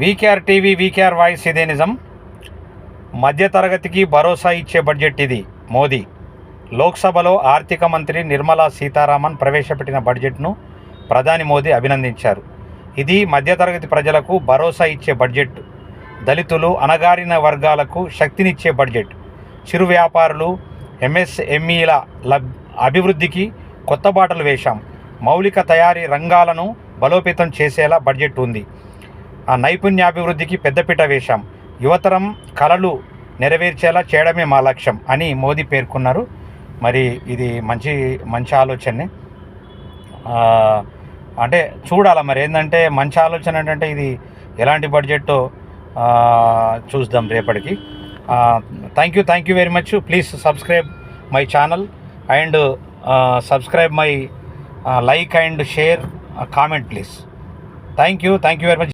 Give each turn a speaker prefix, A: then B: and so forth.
A: VKR TV, VKR voice, ఇదే నిజం. మధ్యతరగతికి భరోసా ఇచ్చే బడ్జెట్ ఇది. మోదీ లోక్సభలో ఆర్థిక మంత్రి నిర్మలా సీతారామన్ ప్రవేశపెట్టిన బడ్జెట్ను ప్రధాని మోదీ అభినందించారు. ఇది మధ్యతరగతి ప్రజలకు భరోసా ఇచ్చే బడ్జెట్, దళితులు, అణగారిన వర్గాలకు శక్తినిచ్చే బడ్జెట్, చిరు వ్యాపారులు, ఎంఎస్ఎంఈల అభివృద్ధికి కొత్త బాటలు వేశాం. మౌలిక తయారీ రంగాలను బలోపేతం చేసేలా బడ్జెట్ ఉంది. నైపుణ్యాభివృద్ధికి పెద్దపీట వేశాం. యువతరం కలలు నెరవేర్చేలా చేయడమే మా లక్ష్యం అని మోదీ పేర్కొన్నారు. మరి ఇది మంచి ఆలోచనే. అంటే చూడాలి మరి ఏంటంటే మంచి ఆలోచన ఏంటంటే ఇది ఎలాంటి బడ్జెట్టో చూద్దాం రేపటికి. Thank you very much. Please subscribe my channel and subscribe my like and share comment please. Thank you very much.